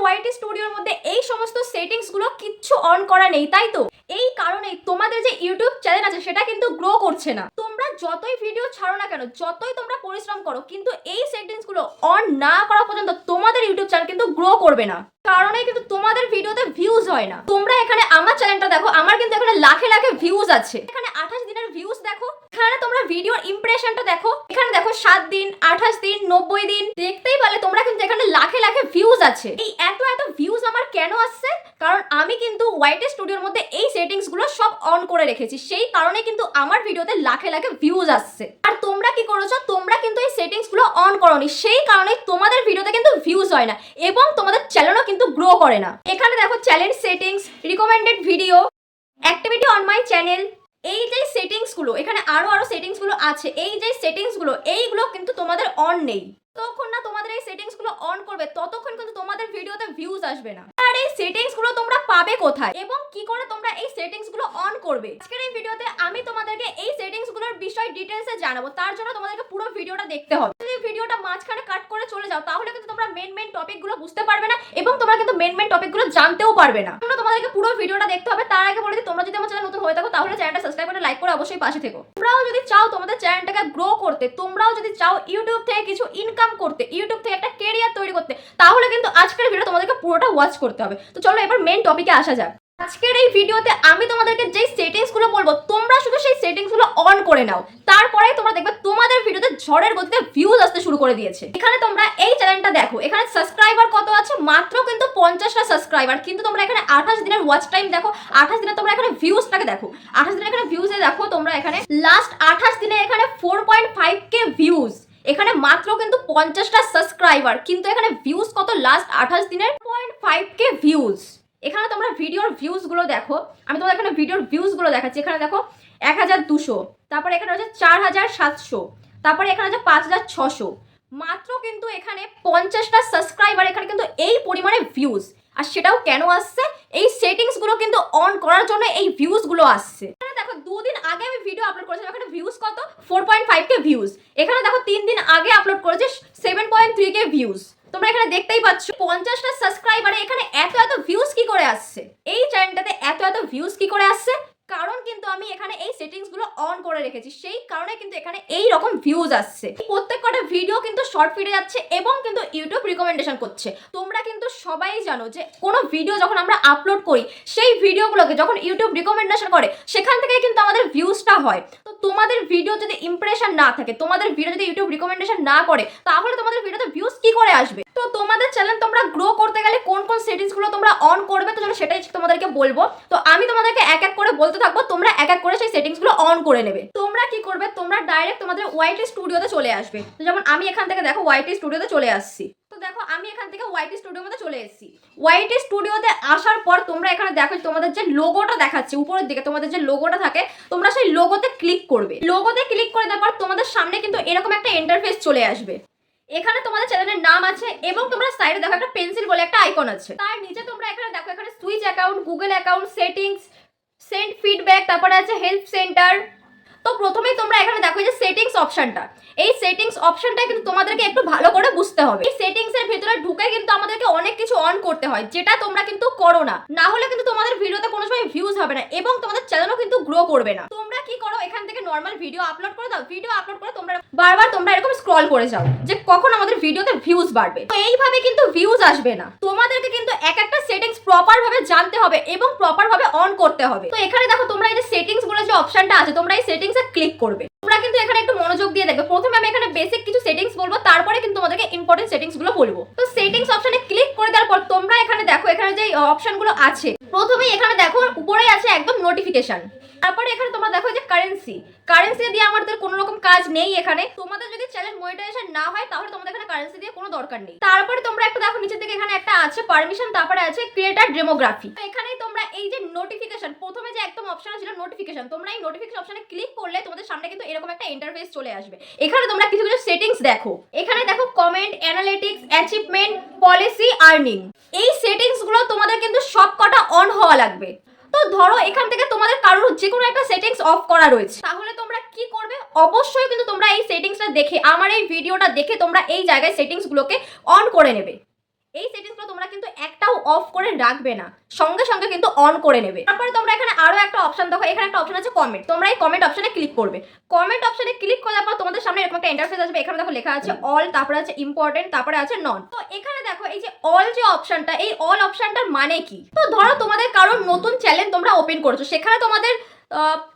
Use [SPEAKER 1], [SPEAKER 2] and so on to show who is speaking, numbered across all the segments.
[SPEAKER 1] ওয়াইটি স্টুডিওর মধ্যে এই সমস্ত সেটিংসগুলো কিচ্ছু অন করা নেই, তাই তো? এই কারণেই তোমাদের যে ইউটিউব চ্যানেল আছে সেটা কিন্তু গ্রো করছে না। তোমরা যতই ভিডিও ছাড়ো না কেন, যতই তোমরা পরিশ্রম করো, কিন্তু এই সেটিংসগুলো অন না করা পর্যন্ত তোমাদের ইউটিউব চ্যানেল কিন্তু গ্রো করবে না। কারণে কিন্তু তোমাদের ভিডিওতে ভিউজ হয় না। তোমরা এখানে আমার চ্যানেলটা দেখো, আমার কিন্তু এখানে লাখে লাখে ভিউজ আছে। এখানে 28 দিনের ভিউজ দেখো, এখানে তোমরা ভিডিওর ইমপ্রেশনটা দেখো, এখানে দেখো 7 দিন, 28 দিন, 90 দিন, দেখতেই পারলে তোমরা কিন্তু এখানে লাখে লাখে ভিউজ আছে। এই এত ভিউজ আমার কেন আসছে? কারণ আমি কিন্তু ওয়াইটি স্টুডিওর মধ্যে এই সেটিংস গুলো সব অন করে রেখেছি, সেই কারণে কিন্তু আমার ভিডিওতে লাখে লাখে ভিউজ আসছে। আর তোমরা কি করেছো? তোমরা কিন্তু এই সেটিংস গুলো অন করোনি, সেই কারণে তোমাদের ভিডিওতে কিন্তু ভিউজ হয় না এবং তোমাদের চ্যানেলও কিন্তু গ্রো করে না। এখানে দেখো channel settings, recommended video, activity on my channel, এই যে সেটিংস গুলো, এখানে আরো সেটিংস গুলো আছে, এই যে সেটিংস গুলো এইগুলো কিন্তু তোমাদের অন নেই। ততক্ষণ না তোমাদের এই সেটিংস গুলো অন করবে ততক্ষণ কিন্তু তোমাদের ভিডিওতে ভিউজ আসবে না। আর এই সেটিংস গুলো তোমরা পাবে কোথায় এবং কি করে তোমরা এই সেটিংস গুলো অন করবে? আজকের এই ভিডিওতে আমি তোমাদেরকে এই সেটিংস গুলোর বিষয় ডিটেইলসে জানাবো। তার জন্য তোমাদেরকে পুরো ভিডিওটা দেখতে হবে। যদি ভিডিওটা মাঝখানে কাট করে চলে যাও তাহলে কিন্তু তোমরা মেন টপিক গুলো বুঝতে পারবে না এবং তোমরা কিন্তু মেন টপিক গুলো জানতেও পারবে না। তোমরা তোমাদেরকে পুরো ভিডিওটা দেখতে হবে। তার আগে বলে দিই, তোমরা যদি আমার চ্যানেল নতুন হয়ে থাকো তাহলে চ্যানেলটা সাবস্ক্রাইব করে লাইক করে অবশ্যই পাশে থেকো। তোমরাও যদি চাও তোমাদের চ্যানেলটাকে গ্রো করতে, তোমরাও যদি চাও ইউটিউব থেকে কিছু ইনকাম করতে, ইউটিউব থেকে একটা ক্যারিয়ার তৈরি করতে, তাহলে কিন্তু আজকের ভিডিও তোমাদেরকে পুরোটা ওয়াচ করতে হবে। তো চলো এবার মেন টপিকে আসা যাক। আজকের এই ভিডিওতে আমি তোমাদেরকে যে সেটিংস গুলো বলবো তোমরা শুধু সেই সেটিংস গুলো অন করে নাও, তারপরে তোমরা দেখবে তোমাদের ভিডিওতে ঝড়ের গতিতে ভিউজ আসতে শুরু করে দিয়েছে। এখানে তোমরা এই চ্যানেলটা দেখো, এখানে সাবস্ক্রাইবার কত আছে? মাত্র কিন্তু 50টা সাবস্ক্রাইবার। কিন্তু তোমরা এখানে 28 দিনের ওয়াচ টাইম দেখো, 28 দিনে তোমরা এখানে ভিউজটাকে দেখো, 28 দিনে এখানে ভিউজে দেখো তোমরা এখানে লাস্ট 28 দিনে এখানে 4.5k ভিউজ। এখানে মাত্র কিন্তু 50টা সাবস্ক্রাইবার, কিন্তু এখানে ভিউজ কত? লাস্ট 28 দিনের 0.5k ভিউজ। এখানে তোমরা ভিডিওর ভিউজ গুলো দেখো, আমি তোমাদের এখানে ভিডিওর ভিউজ গুলো দেখাচ্ছি। এখানে দেখো 1200, তারপরে এখানে হচ্ছে 4700, তারপরে এখানে হচ্ছে 5600। মাত্র কিন্তু এখানে 50টা সাবস্ক্রাইবার, এখানে কিন্তু এই পরিমাণে ভিউজ। আর সেটাও কেন আসছে? এই সেটিংস গুলো কিন্তু অন করার জন্য এই ভিউজ গুলো আসছে। এখানে দেখো 2 দিন আগে আমি ভিডিও আপলোড করেছিলাম, এখানে ভিউজ কত? 4.5k views. এখানে দেখো 3 দিন আগে আপলোড করেছে 7.3k ভিউজ। তোমরা এখানে দেখতেই পাচ্ছ 50টা সাবস্ক্রাইবারে এখানে এত ভিউজ কি করে আসছে? এই চ্যানেলটাতে এত ভিউজ কি করে আসছে? কারণ কিন্তু আমি এখানে এই সেটিংস গুলো অন করে রেখেছি, সেই কারণে কিন্তু এখানে এই রকম ভিউজ আসছে। প্রত্যেকটা ভিডিও কিন্তু শর্ট ফিডে যাচ্ছে এবং কিন্তু ইউটিউব রিকমেন্ডেশন করছে। তোমরা কিন্তু সবাই জানো যে কোনো ভিডিও যখন আমরা আপলোড করি, সেই ভিডিওগুলোকে যখন ইউটিউব রিকমেন্ডেশন করে সেখান থেকে কিন্তু আমাদের ভিউজটা হয়। তো তোমাদের ভিডিও যদি ইমপ্রেশন না থাকে, তোমাদের ভিডিও যদি ইউটিউব রিকমেন্ডেশন না করে, তাহলে তোমাদের ভিডিওতে ভিউজ কি করে আসবে? তো তোমাদের চ্যানেল তোমরা গ্রো করতে গেলে কোন সেটিংস গুলো তোমরা অন করবে, তো চলো সেটাই তোমাদেরকে বলবো। তো আমি তোমাদেরকে এক এক করে বলতে থাকবো, তোমরা এক এক করে সেই সেটিংস গুলো অন করে নেবে। তোমরা কি করবে? তোমরা ডাইরেক্ট তোমাদের ওয়াইটি স্টুডিওতে চলে আসবে। তো যেমন আমি এখান থেকে দেখো ওয়াইটি স্টুডিওতে চলে আসছি। তো দেখো আমি এখান থেকে ওয়াইটি স্টুডিওর মধ্যে চলে এসেছি। ওয়াইটি স্টুডিওতে আসার পর তোমরা এখানে দেখো তোমাদের যে লোগোটা দেখাচ্ছে উপরের দিকে, তোমাদের যে লোগোটা থাকে, তোমরা সেই লোগোতে ক্লিক করবে। লোগোতে ক্লিক করে দেওয়ার পর তোমাদের সামনে কিন্তু এরকম একটা ইন্টারফেস চলে আসবে। এখানে তোমাদের চ্যানেলের নাম আছে এবং তোমরা সাইডে দেখো একটা পেন্সিল বলে একটা আইকন আছে। তার নিচে তোমরা এখানে দেখো এখানে switch account, Google account, settings, send feedback, তারপরে আছে হেল্প সেন্টার। তো প্রথমেই তোমরা এখানে দেখো যে সেটিংস অপশনটা, এই সেটিংস অপশনটা কিন্তু তোমাদেরকে একটু ভালো করে বুঝতে হবে। এই সেটিংস এর ভিতরে ঢুকে কিন্তু আমাদেরকে অনেক কিছু অন করতে হয়, যেটা তোমরা কিন্তু করো না। না হলে কিন্তু তোমাদের ভিডিওতে কোনো সময় ভিউজ হবে না এবং তোমাদের চ্যানেলও কিন্তু গ্রো করবে না। তোমরা কি করো? এখান থেকে নর্মাল ভিডিও আপলোড করে দাও। ভিডিও আপলোড করে তোমরা বারবার তোমরা এরকম স্ক্রল করে যাও যে কখন আমাদের ভিডিওতে ভিউজ বাড়বে। তো এইভাবে কিন্তু ভিউজ আসবে না। তোমাদেরকে কিন্তু এক একটা সেটিংস প্রপার ভাবে জানতে হবে এবং প্রপার ভাবে অন করতে হবে। তো এখানে দেখো তোমরা এই যে সেটিংস বলে যে অপশনটা আছে, তোমরা এই সেটিংস এ ক্লিক করবে। তোমরা কিন্তু এখানে একটু মনোযোগ দিয়ে দেখবে। প্রথমে আমি এখানে বেসিক কিছু সেটিংস বলবো, তারপরে কিন্তু তোমাদেরকে ইম্পর্টেন্ট সেটিংস গুলো বলবো। তো সেটিংস অপশনে ক্লিক করে দেওয়ার পর তোমরা এখানে দেখো এখানে যে অপশন গুলো আছে, প্রথমেই এখানে দেখো উপরেই আছে একদম নোটিফিকেশন। তারপরে এখানে তোমরা দেখো যে কারেন্সি দিয়ে আমাদের কোনো রকম কাজ নেই। এখানে তোমাদের যদি চ্যানেল মনিটাইজেশন না হয় তাহলে তোমাদের এখানে কারেন্সি দিয়ে কোনো দরকার নেই। তারপরে তোমরা একটু দেখো নিচের দিকে এখানে একটা আছে পারমিশন, তারপরে আছে ক্রিয়েটার ডেমোগ্রাফি। তো এখানেই তোমরা এই যে নোটিফিকেশন, প্রথমে যে একদম অপশন ছিল নোটিফিকেশন, তোমরা এই নোটিফিকেশন অপশনে ক্লিক করলে তোমাদের সামনে কিন্তু এরকম একটা ইন্টারফেস চলে আসবে। এখানে তোমরা কিছু সেটিংস দেখো। এখানে দেখো comment, analytics, achievement, policy, earning. এই সেটিংস গুলো তোমাদের কিন্তু সবকটা অন হওয়া লাগবে। তো ধরো এখান থেকে তোমাদের কারোর যে কোনো একটা সেটিংস অফ করা রয়েছে, তাহলে তোমরা কি করবে? অবশ্যই কিন্তু তোমরা এই সেটিংসটা দেখে, আমার এই ভিডিওটা দেখে তোমরা এই জায়গায় সেটিংস গুলোকে অন করে নেবে। এই সেটিংসগুলো তোমরা কিন্তু একটাও অফ করে রাখবে না, সঙ্গে সঙ্গে কিন্তু অন করে নেবে। তারপরে তোমরা এখানে আরো একটা অপশন দেখো, এখানে একটা অপশন আছে কমেন্ট। তোমরা এই কমেন্ট অপশনে ক্লিক করবে। কমেন্ট অপশনে ক্লিক করার পর তোমাদের সামনে এরকম একটা ইন্টারফেস আসবে। এখানে দেখো লেখা আছে অল, তারপরে আছে ইম্পর্টেন্ট, তারপরে আছে নন। তো এখানে দেখো এই যে অল যে অপশনটা, এই অল অপশনটার মানে কি? তো ধরো তোমাদের কারোর নতুন চ্যানেল তোমরা ওপেন করেছো, সেখানে তোমাদের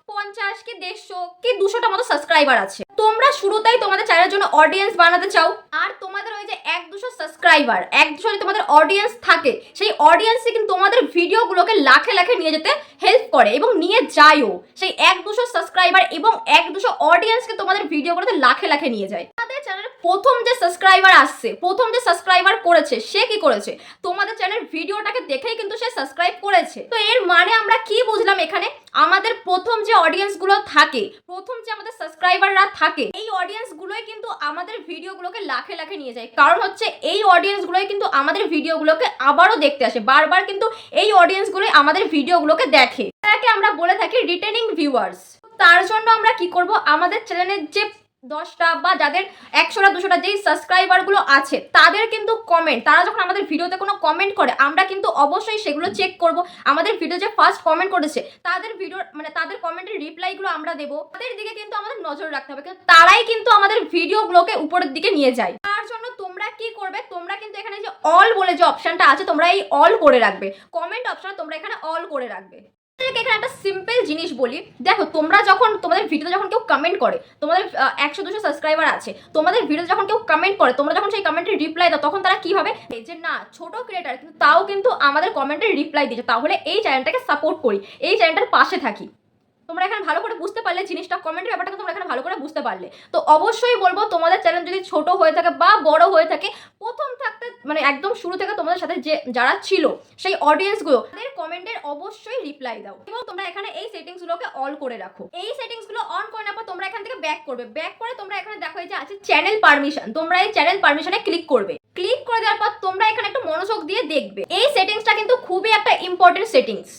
[SPEAKER 1] 50 কি 150 কি 200টা মতো সাবস্ক্রাইবার আছে। তোমরা শুরুতেই তোমাদের চ্যানেলের জন্য অডিয়েন্স বানাতে চাও, আর তোমাদের ওই যে 1-200 সাবস্ক্রাইবার, 1-200 যদি তোমাদের অডিয়েন্স থাকে, সেই অডিয়েন্সই কিন্তু তোমাদের ভিডিওগুলোকে লাখে লাখে নিয়ে যেতে হেল্প করে এবং নিয়ে যায়ও। সেই 1-200 সাবস্ক্রাইবার এবং 1-200 অডিয়েন্সকে তোমাদের ভিডিওগুলোতে লাখে লাখে নিয়ে যায়। তোমাদের চ্যানেলের প্রথম যে সাবস্ক্রাইবার আসছে, প্রথম যে সাবস্ক্রাইবার করেছে, সে কি করেছে? তোমাদের চ্যানেলের ভিডিওটাকে দেখেই কিন্তু সে সাবস্ক্রাইব করেছে। তো এর মানে আমরা কি বুঝলাম এখানে? আমাদের প্রথম যে অডিয়েন্সগুলো থাকে, প্রথম যে আমাদের সাবস্ক্রাইবাররা থাকে, এই অডিয়েন্সগুলোই কিন্তু আমাদের ভিডিওগুলোকে লাখে লাখে নিয়ে যায়। কারণ হচ্ছে এই অডিয়েন্সগুলোই কিন্তু আমাদের ভিডিওগুলোকে আবারও দেখতে আসে, বারবার কিন্তু এই অডিয়েন্সগুলোই আমাদের ভিডিওগুলোকে দেখে। এটাকে আমরা বলে থাকি রিটেনিং ভিউয়ার্স। তার জন্য আমরা কি করব, আমাদের চ্যানেলের যে 10টা বা যাদের 100টা 200টা যেই সাবস্ক্রাইবারগুলো আছে, তাদের কিন্তু কমেন্ট, তারা যখন আমাদের ভিডিওতে কোনো কমেন্ট করে, আমরা কিন্তু অবশ্যই সেগুলো চেক করব। আমাদের ভিডিও যে ফার্স্ট কমেন্ট করেছে, তাদের ভিডিও মানে তাদের কমেন্টের রিপ্লাইগুলো আমরা দেবো। তাদের দিকে কিন্তু আমাদের নজর রাখতে হবে, কিন্তু তারাই কিন্তু আমাদের ভিডিওগুলোকে উপরের দিকে নিয়ে যায়। তার জন্য তোমরা কি করবে, তোমরা কিন্তু এখানে যে অল বলে যে অপশনটা আছে, তোমরা এই অল করে রাখবে। কমেন্ট অপশন তোমরা এখানে অল করে রাখবে। এখানে একটা সিম্পল জিনিস বলি, দেখো তোমরা যখন তোমাদের ভিডিওতে যখন কেউ কমেন্ট করে, তোমাদের 100-200 সাবস্ক্রাইবার আছে, তোমাদের ভিডিওতে যখন কেউ কমেন্ট করে, তোমরা যখন সেই কমেন্টের রিপ্লাই দাও, তখন তারা কি ভাবে যে না, ছোট ক্রিয়েটার কিন্তু তাও কিন্তু আমাদের কমেন্টের রিপ্লাই দিয়েছে, তাহলে এই চ্যানেলটাকে সাপোর্ট করি, এই চ্যানেলটার পাশে থাকি। তোমরা এখানে ভালো করে বুঝতে পারলে জিনিসটা, কমেন্টের ব্যাপারটা তোমরা এখানে ভালো করে বুঝতে পারলে। তো অবশ্যই বলবো, তোমাদের চ্যানেল যদি ছোট হয়ে থাকে বা বড় হয়ে থাকে, প্রথম থাকতে মানে একদম শুরু থেকে তোমাদের সাথে যে যারা ছিল সেই অডিয়েন্সগুলো, তাদের কমেন্টের অবশ্যই রিপ্লাই দাও এবং তোমরা এখানে এই সেটিংসগুলোকে অল করে রাখো। এই সেটিংসগুলো অন করে নেওয়ার পর তোমরা এখান থেকে ব্যাক করবে। ব্যাক করে তোমরা এখানে দেখো এই যে আছে চ্যানেল পারমিশন, তোমরা এই চ্যানেল পারমিশনে ক্লিক করবে। ক্লিক করে দেওয়ার পর তোমরা এখানে একটু মনোযোগ দিয়ে দেখবে। এই সেটিংসটা কিন্তু খুবই একটা ইম্পর্টেন্ট সেটিংস।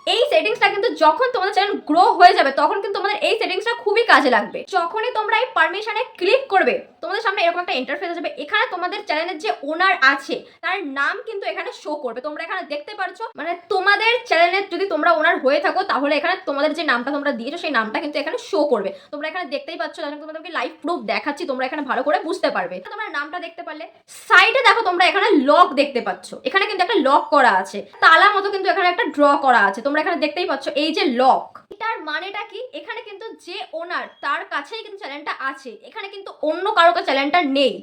[SPEAKER 1] এই সেটিংসটা কিন্তু যখন তোমাদের চ্যানেল গ্রো হয়ে যাবে, তখন কিন্তু তোমাদের এই সেটিংসটা খুবই কাজে লাগবে। যখনই তোমরা এই পারমিশনে ক্লিক করবে, তোমাদের সামনে এরকম একটা ইন্টারফেস আসবে। এখানে তোমাদের চ্যানেলের যে ওনার আছে, তার নাম কিন্তু এখানে শো করবে। তোমরা এখানে দেখতে পারছো, মানে তোমাদের চ্যানেলের যদি তোমরা ওনার হয়ে থাকো, তাহলে এখানে তোমাদের যে নামটা তোমরা দিয়েছো, সেই নামটা কিন্তু এখানে শো করবে। তোমরা এখানে দেখতেই পাচ্ছ, যখন তোমাদেরকে লাইভ প্রুফ দেখাচ্ছি, তোমরা এখানে ভালো করে বুঝতে পারবে। তোমরা নামটা দেখতে পারলে, সাইডে দেখো তোমরা এখানে লক দেখতে পাচ্ছ। এখানে কিন্তু একটা লক করা আছে, তালা মতো কিন্তু এখানে একটা ড্র করা আছে। তোমরা এখানে দেখতেই পাচ্ছ এই যে লক, এটার মানেটা কি? এখানে কিন্তু যে ওনার, তার কাছেই কিন্তু চ্যানেলটা আছে, এখানে কিন্তু অন্য কারো কাছে চ্যানেলটা নেই।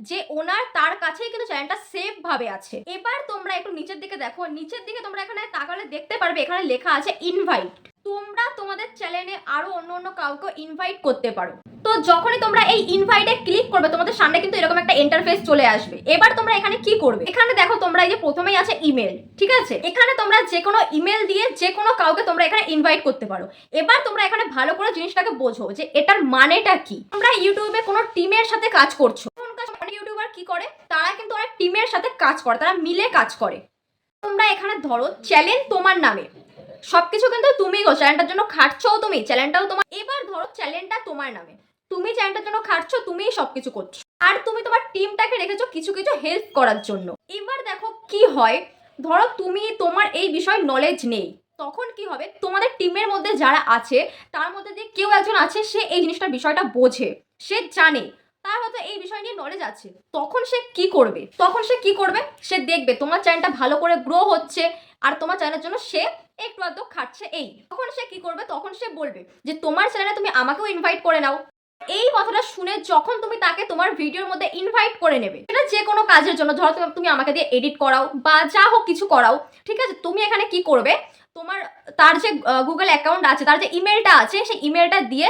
[SPEAKER 1] যে ওনার, তার কাছেই কিন্তু চ্যানেলটা সেফ ভাবে আছে। এবার তোমরা একটু নিচের দিকে দেখো, নিচের দিকে তোমরা এখানে তাকালে দেখতে পারবে এখানে লেখা আছে ইনভাইট। তোমরা তোমাদের চ্যানেলে আরো অন্য কাউকে ইনভাইট করতে পারো। তো যখনই তোমরা এই ইনভাইটে ক্লিক করবে, তোমাদের সামনে কিন্তু এরকম একটা ইন্টারফেস চলে আসবে। এবার তোমরা এখানে কি করবে, এখানে দেখো তোমরা এই যে প্রথমেই আছে ইমেল, ঠিক আছে? এখানে তোমরা যে কোনো ইমেল দিয়ে যে কোনো কাউকে তোমরা এখানে ইনভাইট করতে পারো। এবার তোমরা এখানে ভালো করে জিনিসটাকে বোঝো যে এটার মানেটা কি। তোমরা ইউটিউবে কোনো টিমের সাথে কাজ করছো, অনেক ইউটিউবার কি করে, তারা কিন্তু অনেক টিমের সাথে কাজ করে, তারা মিলে কাজ করে। তোমরা এখানে ধরো চ্যানেল তোমার নামে, সবকিছু কিন্তু তুমি গো, চ্যানেলটার জন্য খাটছো তুমি, চ্যানেলটাও তোমার। এবার ধরো চ্যানেলটা তোমার নামে, তুমি চ্যানেলটার জন্য খাটছো, তুমিই সবকিছু করছো, আর তুমি তোমার টিমটাকে রেখেছো কিছু কিছু হেল্প করার জন্য। এবার দেখো কি হয়, ধরো তুমি, তোমার এই বিষয়ে নলেজ নেই, তখন কি হবে, তোমাদের টিমের মধ্যে যারা আছে, তার মধ্যে যে কেউ একজন আছে, সে এই জিনিসটার বিষয়টা বোঝে, সে জানে, তার হয়তো এই বিষয় নিয়ে নলেজ আছে। তখন সে কি করবে, সে দেখবে তোমার চ্যানেলটা ভালো করে গ্রো হচ্ছে, আর তোমার চ্যানেলের জন্য সে একটু আধটু খাটছে। এই তখন সে কি করবে, তখন সে বলবে যে তোমার চ্যানেলে তুমি আমাকেও ইনভাইট করে নাও। এই কথাটা শুনে যখন তুমি তাকে তোমার ভিডিওর মধ্যে ইনভাইট করে নেবে, এটা যে কোনো কাজের জন্য, ধরো তুমি আমাকে দিয়ে এডিট করাও বা যা হোক কিছু করাও, ঠিক আছে? তুমি এখানে কি করবে, তোমার তার যে গুগল অ্যাকাউন্ট আছে, তার যে ইমেলটা আছে, সেই ইমেলটা দিয়ে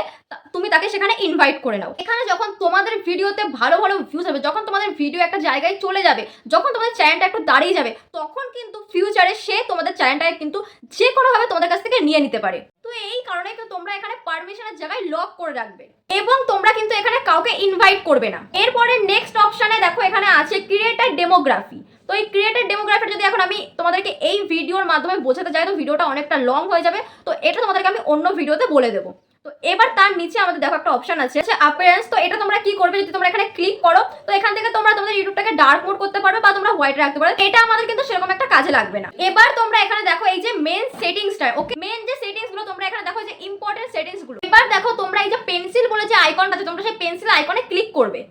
[SPEAKER 1] তুমি তাকে সেখানে ইনভাইট করে নাও। এখানে যখন তোমাদের ভিডিওতে ভালো ভালো ভিউজ হবে, যখন তোমাদের ভিডিও একটা জায়গায় চলে যাবে, যখন তোমাদের চ্যানেলটা একটু দাঁড়িয়ে যাবে, তখন কিন্তু ফিউচারে সে তোমাদের চ্যানেলটাকে কিন্তু যে কোনোভাবে তোমাদের কাছ থেকে নিয়ে নিতে পারে। তো এই কারণে কিন্তু তোমরা এখানে পারমিশনের জায়গায় লক করে রাখবে এবং তোমরা কিন্তু এখানে কাউকে ইনভাইট করবে না। এরপরে নেক্সট অপশনে দেখো এখানে আছে ক্রিয়েটার ডেমোগ্রাফি। তো এই ক্রিয়েটার ডেমোগ্রাফিটা যদি এখন আমি তোমাদেরকে এই ভিডিওর মাধ্যমে বোঝাতে যাই, তো ভিডিওটা অনেকটা লং হয়ে যাবে। তো এটা তোমাদেরকে আমি অন্য ভিডিওতে বলে দেবো। তো এবার তার নিচে আমাদের দেখো একটা অপশন আছে অ্যাপিয়ারেন্স। তো এটা তোমরা কি করবে, যদি তোমরা এখানে ক্লিক করো তো এখান থেকে তোমরা তোমাদের ইউটিউবটাকে ডার্ক মোড করতে পারবে বা তোমরা হোয়াইট রাখতে পারো। এটা আমাদের কিন্তু সেরকম একটা কাজে লাগবে না। এবার তোমরা এখানে দেখো এই যে মেন সেটিংসটা, ওকে, মেন যে সেটিংস গুলো তোমরা এখানে দেখো যে ইম্পর্টেন্ট সেটিংস গুলো। এবার দেখো তোমরা এই যে পেন্সিল বলে যে আইকনটা আছে, তোমরা সেই পেন্সিল আইকনে ক্লিক করবে।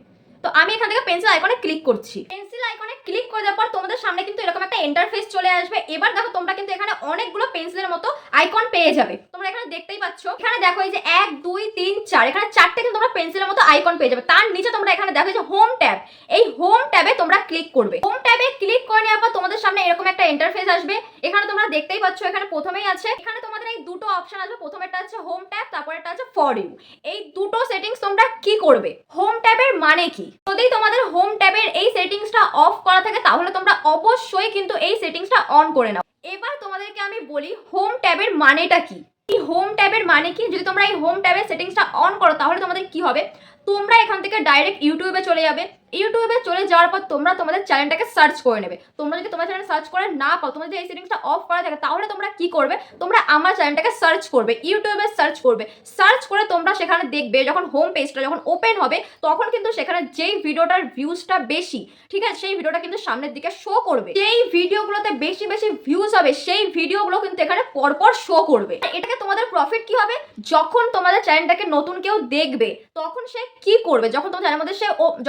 [SPEAKER 1] তো আমি এখান থেকে পেন্সিল আইকনে ক্লিক করছি। পেন্সিল আইকনে ক্লিক করে দেওয়ার পর তোমাদের সামনে কিন্তু এরকম একটা ইন্টারফেস চলে আসবে। এবার দেখো তোমরা কিন্তু এখানে অনেকগুলো পেন্সিলের মতো আইকন পেয়ে যাবে। তোমরা এখানে দেখতেই পাচ্ছ, এখানে দেখো এই যে 1 2 3 4, এখানে 4টে কিন্তু তোমরা পেন্সিলের মতো আইকন পেয়ে যাবে। তার নিচে তোমরা এখানে দেখো যে হোম ট্যাব, এই হোম ট্যাবে তোমরা ক্লিক করবে। হোম ট্যাবে ক্লিক করে নেওয়ার পর তোমাদের সামনে এরকম একটা ইন্টারফেস আসবে। এখানে তোমরা দেখতেই পাচ্ছ, এখানে প্রথমেই আছে, এখানে তোমাদের এই দুটো অপশন আসবে। প্রথমেরটা আছে হোম ট্যাব, তারপরেরটা আছে ফর ইউ। এই দুটো সেটিংস তোমরা কি করবে, হোম ট্যাবের মানে কি, যদি তোমাদের হোম ট্যাবের এই সেটিংসটা অফ করা থাকে তাহলে তোমরা অবশ্যই কিন্তু এই সেটিংসটা অন করে নাও। এবার তোমাদেরকে আমি বলি হোম ট্যাবের মানেটা কি। এই হোম ট্যাবের মানে কি, যদি তোমরা এই হোম ট্যাবের সেটিংসটা অন করো তাহলে তোমাদের কি হবে, তোমরা এখান থেকে ডাইরেক্ট ইউটিউবে চলে যাবে। ইউটিউবে চলে যাওয়ার পর তোমরা তোমাদের চ্যানেলটাকে সার্চ করে নেবে। তোমরা যদি তোমার চ্যানেল সার্চ করে না পাও, তোমাদের এই সেটিংসটা অফ করা থাকে, তাহলে তোমরা কি করবে, তোমরা আমার চ্যানেলটাকে সার্চ করবে, ইউটিউবে সার্চ করবে। সার্চ করে তোমরা সেখানে দেখবে যখন হোম পেজটা যখন ওপেন হবে তখন কিন্তু সেখানে যেই ভিডিওটার ভিউজটা বেশি, ঠিক আছে, সেই ভিডিওটা কিন্তু সামনের দিকে শো করবে। যেই ভিডিওগুলোতে বেশি বেশি ভিউজ হবে সেই ভিডিওগুলো কিন্তু এখানে পরপর শো করবে। এটাকে তোমাদের প্রফিট কি হবে, যখন তোমাদের চ্যানেলটাকে নতুন কেউ দেখবে তখন সে কি করবে, যখন তোমার চ্যানেলের মধ্যে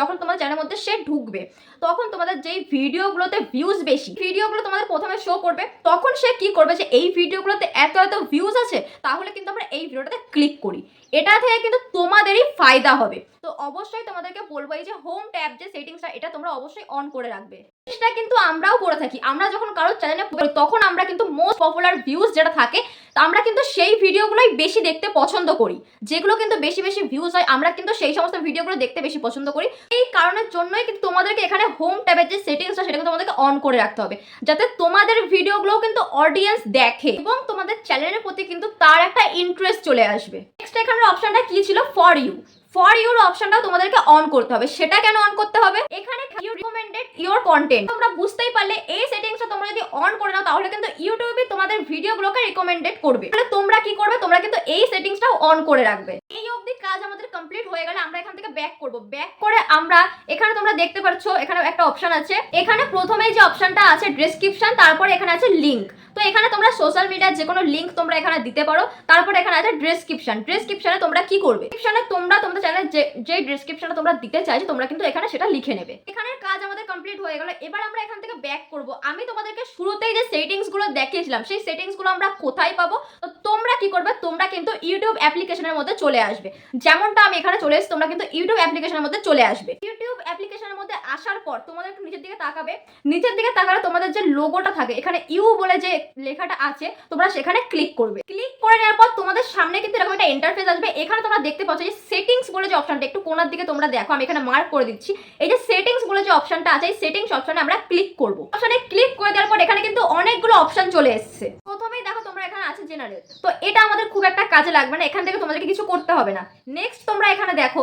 [SPEAKER 1] যখন তোমার চ্যানেলের মধ্যে সে ঢুকবে তখন তোমাদের যেই ভিডিওগুলোতে ভিউজ বেশি, ভিডিওগুলো তোমাদের প্রথমে শো করবে। তখন সে কি করবে, যে এই ভিডিওগুলোতে এত এত ভিউজ আছে, তাহলে কিন্তু আমরা এই ভিডিওটাতে ক্লিক করি। এটা থেকে কিন্তু তোমাদেরই ফায়দা হবে। তো অবশ্যই তোমাদেরকে বলবো এই যে হোম ট্যাব যে সেটিংসটা, এটা তোমরা অবশ্যই অন করে রাখবে। এটা কিন্তু আমরাও করে থাকি। আমরা যখন কারোর চ্যানেলে তখন আমরা কিন্তু মোস্ট পপুলার ভিউজ যেটা থাকে আমরা কিন্তু সেই ভিডিওগুলোই বেশি দেখতে পছন্দ করি। যেগুলো কিন্তু বেশি বেশি ভিউজ হয় আমরা কিন্তু সেই সমস্ত ভিডিওগুলো দেখতে বেশি পছন্দ করি। এই কারণের জন্যই কিন্তু তোমাদেরকে এখানে হোম ট্যাবের যে সেটিংসটা সেটা কিন্তু তোমাদেরকে অন করে রাখতে হবে, যাতে তোমাদের ভিডিওগুলোও কিন্তু অডিয়েন্স দেখে এবং তোমাদের চ্যানেলের প্রতি কিন্তু তার একটা ইন্টারেস্ট চলে আসবে। নেক্সট এখানের অপশনটা কি ছিল, ফর ইউ। ফর ইউর অপশনটাও তোমাদেরকে অন করতে হবে। সেটা কেন অন করতে হবে, এখানে ইউ রিকমেন্ডেড ইউর কন্টেন্ট, তোমরা বুঝতেই পারলে এই সেটিংসটা তোমরা যদি অন করে নাও তাহলে কিন্তু ইউটিউবে তোমাদের ভিডিওগুলোকে রিকমেন্ডেড করবে। তাহলে তোমরা কি করবে, তোমরা কিন্তু এই সেটিংসটাও অন করে রাখবে। এই অবধি কাজ আমাদের কমপ্লিট হয়ে গেলে আমরা এখান থেকে ব্যাক করব। ব্যাক করে আমরা এখানে তোমরা দেখতে পাচ্ছ এখানে একটা অপশন আছে। এখানে প্রথমেই যে অপশনটা আছে ডেসক্রিপশন, তারপরে এখানে আছে লিংক। তো এখানে তোমরা সোশ্যাল মিডিয়ার যে কোনো লিংক তোমরা এখানে দিতে পারো। তারপরে এখানে আছে ডেসক্রিপশন। ডেসক্রিপশনে তোমরা কি করবে, ডেসক্রিপশনে তোমরা তোমাদের চ্যানেলের যে ডেসক্রিপশনটা তোমরা দিতে চাইছো তোমরা কিন্তু এখানে সেটা লিখে নেবে। এখানের কাজ আমাদের কমপ্লিট হয়ে গেল। এবার আমরা এখান থেকে ব্যাক করব। আমি তোমাদেরকে শুরুতেই যে সেটিংস গুলো দেখিয়েছিলাম সেই সেটিংস গুলো আমরা কোথায় পাবো, তো তোমরা কি করবে, তোমরা কিন্তু ইউটিউব অ্যাপ্লিকেশনের মধ্যে চলে আসবে। যেমনটা আমি এখানে চলে এসেছি, তোমরা কিন্তু ইউটিউব অ্যাপ্লিকেশনের মধ্যে চলে আসবে। ইউটিউব অ্যাপ্লিকেশনের মধ্যে আসার পর তোমাদের একটু নিচের দিকে তাকাবে। নিচের দিকে তাকালে তোমাদের যে লোগোটা থাকে এখানে ইউ বলে যে লেখাটা আছে তোমরা সেখানে ক্লিক করবে। ক্লিক করে নেওয়ার পর তোমাদের সামনে কিন্তু এরকম একটা ইন্টারফেস আসবে। এখানে তোমরা দেখতে পাচ্ছ যে সেটিংস বলে যে অপশনটা, একটু কোণার দিকে তোমরা দেখো, আমি এখানে মার্ক করে দিচ্ছি। এই যে সেটিংস বলে যে অপশনটা আছে এই সেটিংস অপশনে আমরা ক্লিক করব। অপশনে ক্লিক করে দেওয়ার পর এখানে কিন্তু অনেকগুলো অপশন চলে এসেছে। প্রথমেই দেখো তোমরা এখানে আছে জেনারেল, তো এটা আমাদের খুব একটা কাজে লাগবে না, এখান থেকে তোমাদেরকে কিছু করতে হবে না। নেক্সট তোমরা এখানে দেখো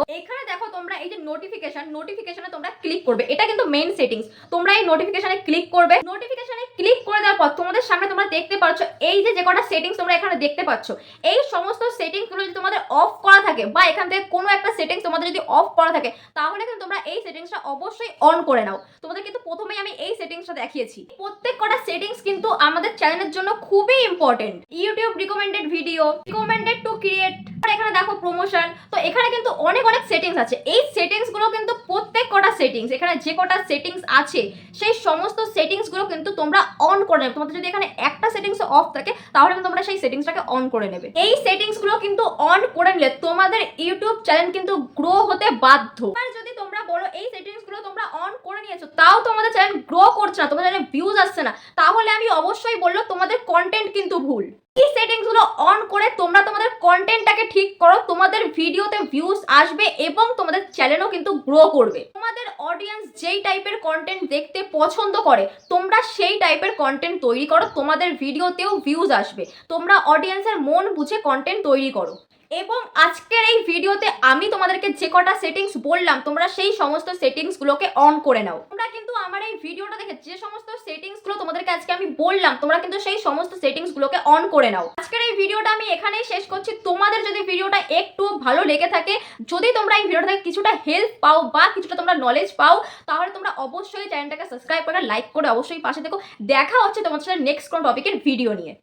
[SPEAKER 1] তোমরা এই যে নোটিফিকেশনে তোমরা ক্লিক করবে। এটা কিন্তু মেইন সেটিংস। তোমরা এই নোটিফিকেশনে ক্লিক করবে। নোটিফিকেশনে ক্লিক করে দেওয়ার পর তোমাদের সামনে তোমরা দেখতে পাচ্ছ এই যে কটা সেটিংস তোমরা এখানে দেখতে পাচ্ছ, এই সমস্ত সেটিংসগুলো যদি তোমাদের অফ করা থাকে বা এখান থেকে কোনো একটা সেটিংস তোমাদের যদি অফ করা থাকে তাহলে কিন্তু তোমরা এই সেটিংসটা অবশ্যই অন করে নাও। তোমাদের কিন্তু প্রথমেই আমি এই সেটিংসটা দেখিয়েছি। প্রত্যেক কটা সেটিংস কিন্তু আমাদের চ্যানেলের জন্য খুবই important. YouTube recommended video, recommended to create, এখানে দেখো প্রমোশন। তো এখানে কিন্তু অনেক সেটিংস আছে। এই সেটিংস গুলো কিন্তু প্রত্যেক কটা সেটিংস, এখানে যে কটা সেটিংস আছে সেই সমস্ত সেটিংস গুলো কিন্তু তোমরা অন করে নেবে। তোমাদের যদি এখানে একটা সেটিংস অফ থাকে তাহলে কিন্তু তোমরা সেই সেটিংসটাকে অন করে নেবে। এই সেটিংস গুলো কিন্তু অন করে নিলে তোমাদের ইউটিউব চ্যানেল কিন্তু গ্রো হতে বাধ্য। আর যদি তোমরা বলো এই সেটিংস গুলো তোমরা অন করে নিয়েছো তাও তোমাদের চ্যানেল গ্রো করছে না, তোমাদের চ্যানেলে ভিউজ আসছে না, তাহলে আমি অবশ্যই বলবো তোমাদের কন্টেন্ট কিন্তু ভুল। এই সেটিংস গুলো অন করে তোমরা তোমাদের কন্টেন্টটাকে ঠিক করো, তোমাদের ভিডিওতে ভিউজ আসবে এবং তোমাদের চ্যানেলও কিন্তু গ্রো করবে। তোমাদের অডিয়েন্স যেই টাইপের কন্টেন্ট দেখতে পছন্দ করে তোমরা সেই টাইপের কন্টেন্ট তৈরি করো, তোমাদের ভিডিওতেও ভিউজ আসবে। তোমরা অডিয়েন্সের মন বুঝে কন্টেন্ট তৈরি করো। এবং আজকের এই ভিডিওতে আমি তোমাদেরকে যে কটা সেটিংস বললাম তোমরা সেই সমস্ত সেটিংসগুলোকে অন করে নাও। তোমরা কিন্তু আমার এই ভিডিওটা দেখে যে সমস্ত সেটিংসগুলো তোমাদেরকে আজকে আমি বললাম তোমরা কিন্তু সেই সমস্ত সেটিংসগুলোকে অন করে নাও। আজকের এই ভিডিওটা আমি এখানেই শেষ করছি। তোমাদের যদি ভিডিওটা একটু ভালো লেগে থাকে, যদি তোমরা এই ভিডিওটা থেকে কিছুটা হেল্প পাও বা কিছুটা তোমরা নলেজ পাও, তাহলে তোমরা অবশ্যই চ্যানেলটাকে সাবস্ক্রাইব করে লাইক করে অবশ্যই পাশে থেকো। দেখা হচ্ছে তোমাদের সাথে নেক্সট কোন টপিকের ভিডিও নিয়ে।